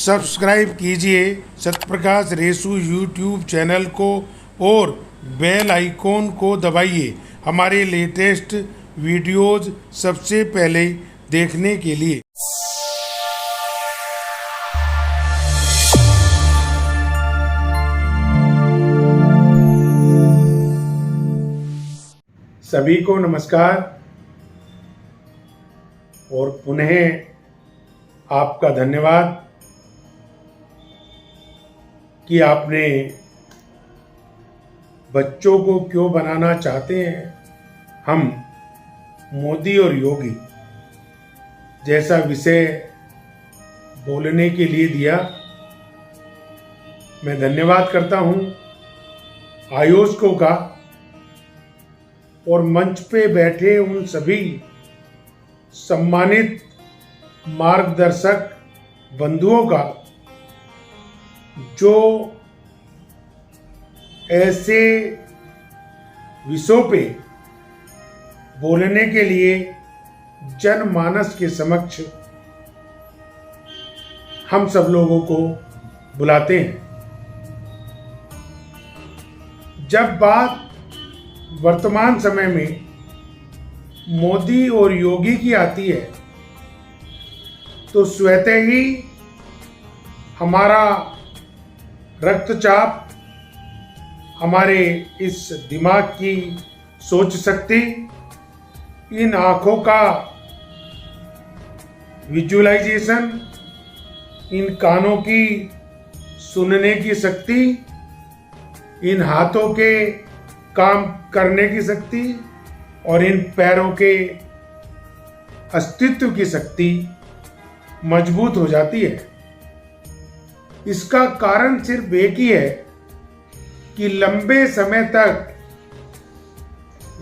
Subscribe कीजिए सत्यप्रकाश रेसू YouTube channel को और बेल आइकॉन को दबाइए हमारे लेटेस्ट वीडियोज़ सबसे पहले देखने के लिए। सभी को नमस्कार और पुनः आपका धन्यवाद कि आपने बच्चों को क्यों बनाना चाहते हैं हम मोदी और योगी जैसा विषय बोलने के लिए दिया। मैं धन्यवाद करता हूं आयोजकों का और मंच पे बैठे उन सभी सम्मानित मार्गदर्शक बंधुओं का जो ऐसे विषयों पे बोलने के लिए जनमानस के समक्ष हम सब लोगों को बुलाते हैं। जब बात वर्तमान समय में मोदी और योगी की आती है तो स्वतः ही हमारा रक्तचाप, हमारे इस दिमाग की सोच शक्ति, इन आँखों का विजुअलाइजेशन, इन कानों की सुनने की शक्ति, इन हाथों के काम करने की शक्ति और इन पैरों के अस्तित्व की शक्ति मजबूत हो जाती है। इसका कारण सिर्फ एक ही है कि लंबे समय तक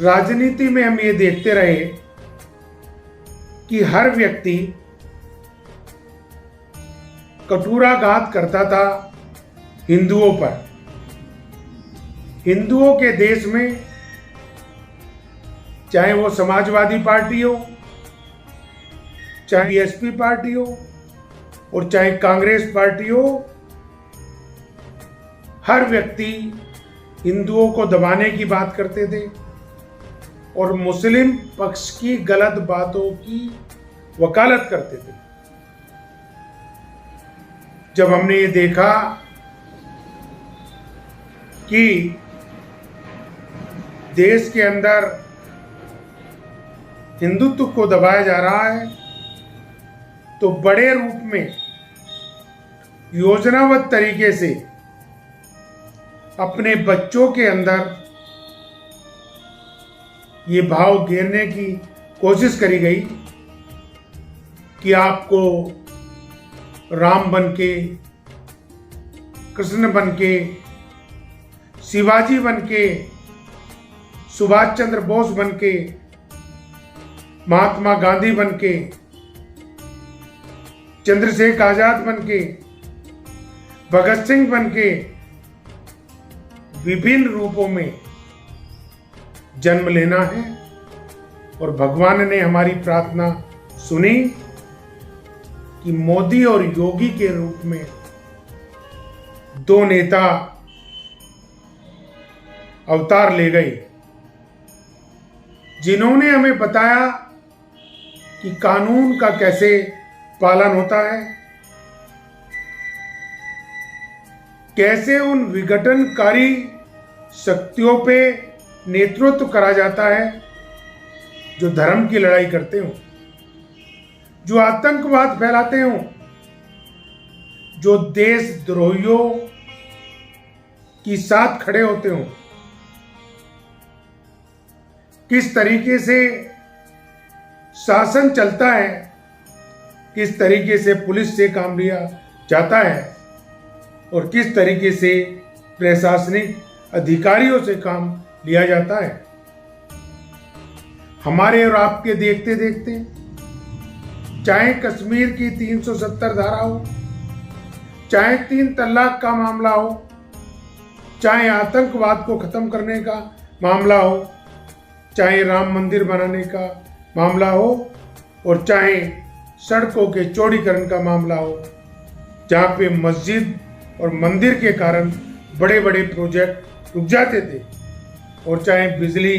राजनीति में हम ये देखते रहे कि हर व्यक्ति कटुराघात करता था हिंदुओं पर। हिंदुओं के देश में चाहे वो समाजवादी पार्टी हो, चाहे बीएसपी पार्टी हो और चाहे कांग्रेस पार्टी हो, हर व्यक्ति हिंदुओं को दबाने की बात करते थे और मुस्लिम पक्ष की गलत बातों की वकालत करते थे। जब हमने ये देखा कि देश के अंदर हिंदुत्व को दबाया जा रहा है तो बड़े रूप में योजनाबद्ध तरीके से अपने बच्चों के अंदर ये भाव घेरने की कोशिश करी गई कि आपको राम बनके, कृष्ण बनके, शिवाजी बनके, सुभाष चंद्र बोस बनके, महात्मा गांधी बनके, चंद्रशेखर आजाद बनके, भगत सिंह बनके विभिन्न रूपों में जन्म लेना है। और भगवान ने हमारी प्रार्थना सुनी कि मोदी और योगी के रूप में दो नेता अवतार ले गए जिन्होंने हमें बताया कि कानून का कैसे पालन होता है, कैसे उन विघटनकारी शक्तियों पे नेतृत्व करा जाता है जो धर्म की लड़ाई करते हो, जो आतंकवाद फैलाते हो, जो देशद्रोहियों की साथ खड़े होते हो। किस तरीके से शासन चलता है, किस तरीके से पुलिस से काम लिया जाता है और किस तरीके से प्रशासनिक अधिकारियों से काम लिया जाता है। हमारे और आपके देखते देखते चाहे कश्मीर की 370 धारा हो, चाहे 3 तलाक का मामला हो, चाहे आतंकवाद को खत्म करने का मामला हो, चाहे राम मंदिर बनाने का मामला हो और चाहे सड़कों के चौड़ीकरण का मामला हो, जहाँ पे मस्जिद और मंदिर के कारण बड़े बड़े प्रोजेक्ट रुक जाते थे, और चाहे बिजली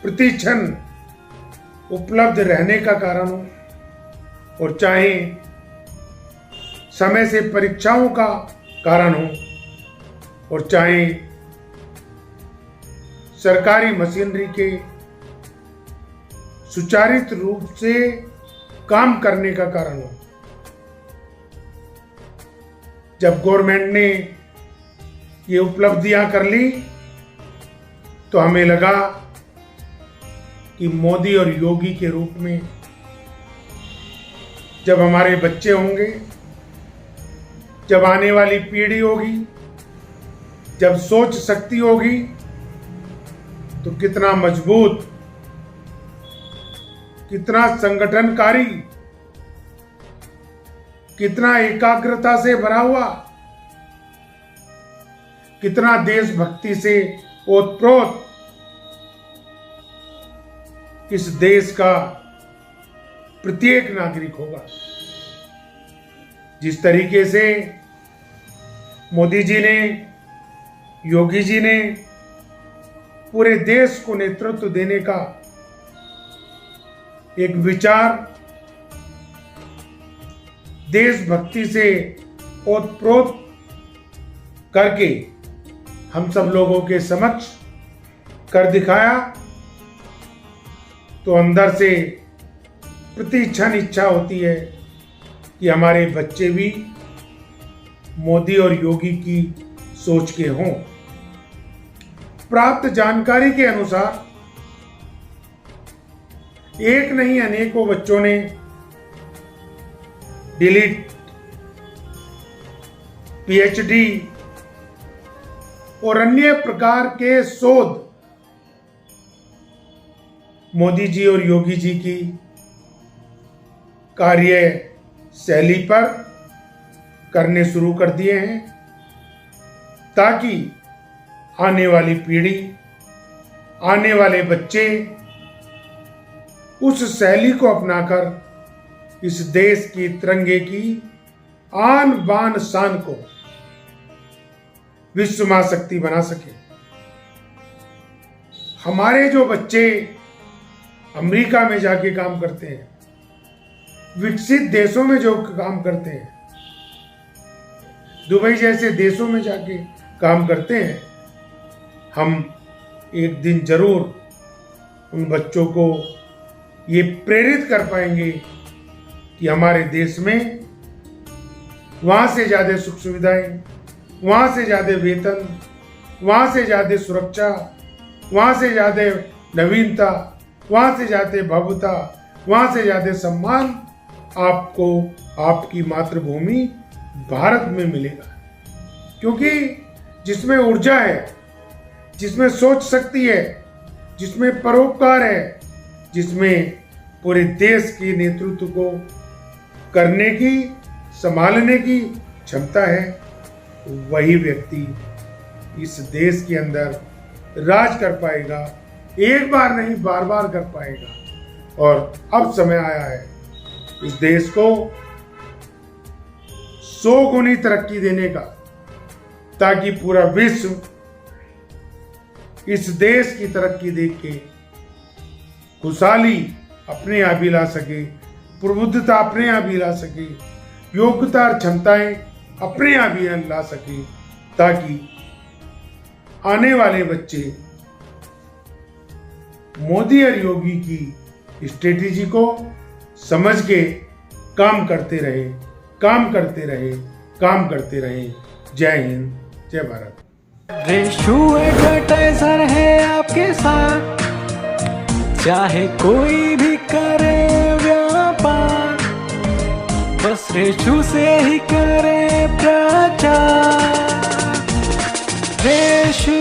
प्रति क्षण उपलब्ध रहने का कारण हो, और चाहे समय से परीक्षाओं का कारण हो, और चाहे सरकारी मशीनरी के सुचारित रूप से काम करने का कारण हो। जब गवर्नमेंट ने ये उपलब्धियां कर ली तो हमें लगा कि मोदी और योगी के रूप में जब हमारे बच्चे होंगे, जब आने वाली पीढ़ी होगी, जब सोच शक्ति होगी, तो कितना मजबूत, कितना संगठनकारी, कितना एकाग्रता से भरा हुआ, कितना देशभक्ति से ओतप्रोत इस देश का प्रत्येक नागरिक होगा। जिस तरीके से मोदी जी ने, योगी जी ने पूरे देश को नेतृत्व देने का एक विचार देशभक्ति से ओतप्रोत करके हम सब लोगों के समक्ष कर दिखाया, तो अंदर से प्रति क्षण इच्छा होती है कि हमारे बच्चे भी मोदी और योगी की सोच के हों। प्राप्त जानकारी के अनुसार एक नहीं अनेकों बच्चों ने डिलीट, पीएचडी और अन्य प्रकार के शोध मोदी जी और योगी जी की कार्य शैली पर करने शुरू कर दिए हैं, ताकि आने वाली पीढ़ी, आने वाले बच्चे उस शैली को अपनाकर इस देश की तिरंगे की आन बान शान को विश्व महाशक्ति बना सके। हमारे जो बच्चे अमेरिका में जाके काम करते हैं, विकसित देशों में जो काम करते हैं, दुबई जैसे देशों में जाके काम करते हैं, हम एक दिन जरूर उन बच्चों को ये प्रेरित कर पाएंगे कि हमारे देश में वहाँ से ज़्यादा सुख सुविधाएं, वहाँ से ज़्यादा वेतन, वहाँ से ज़्यादा सुरक्षा, वहाँ से ज़्यादा नवीनता, वहाँ से ज़्यादा भव्यता, वहाँ से ज़्यादा सम्मान आपको आपकी मातृभूमि भारत में मिलेगा। क्योंकि जिसमें ऊर्जा है, जिसमें सोच शक्ति है, जिसमें परोपकार है, जिसमें पूरे देश के नेतृत्व को करने की, संभालने की क्षमता है, वही व्यक्ति इस देश के अंदर राज कर पाएगा। एक बार नहीं, बार बार कर पाएगा। और अब समय आया है इस देश को 100 गुनी तरक्की देने का, ताकि पूरा विश्व इस देश की तरक्की देख के खुशहाली अपने आप ही ला सके, प्रबुद्धता अपने आप ही ला सके, योग्यता और क्षमताएं अपने आप ही ला सके, ताकि आने वाले बच्चे मोदी और योगी की स्ट्रेटेजी को समझ के काम करते रहे, काम करते रहे, काम करते रहे। जय हिंद, जय भारत। रेशु एडवर्टाइजर है आपके साथ, चाहे कोई भी करे व्यापार, बस रेशु से ही करे प्रचार। Reshu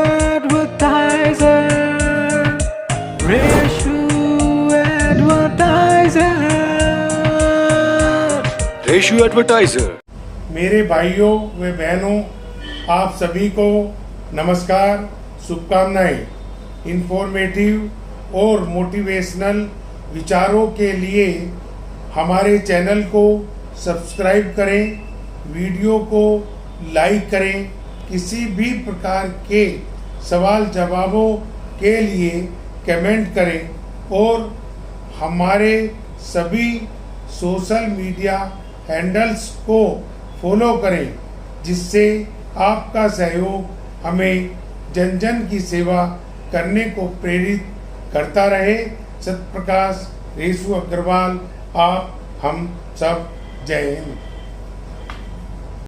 advertiser, Reshu advertiser, Reshu advertiser. मेरे भाइयों व बहनों, आप सभी को नमस्कार, शुभकामनाएं। इंफॉर्मेटिव और मोटिवेशनल विचारों के लिए हमारे चैनल को सब्सक्राइब करें, वीडियो को लाइक करें। किसी भी प्रकार के सवाल जवाबों के लिए कमेंट करें और हमारे सभी सोशल मीडिया हैंडल्स को फॉलो करें, जिससे आपका सहयोग हमें जन जन की सेवा करने को प्रेरित करता रहे। सत्यप्रकाश रेशु अग्रवाल, आप हम सब, जय हिंद।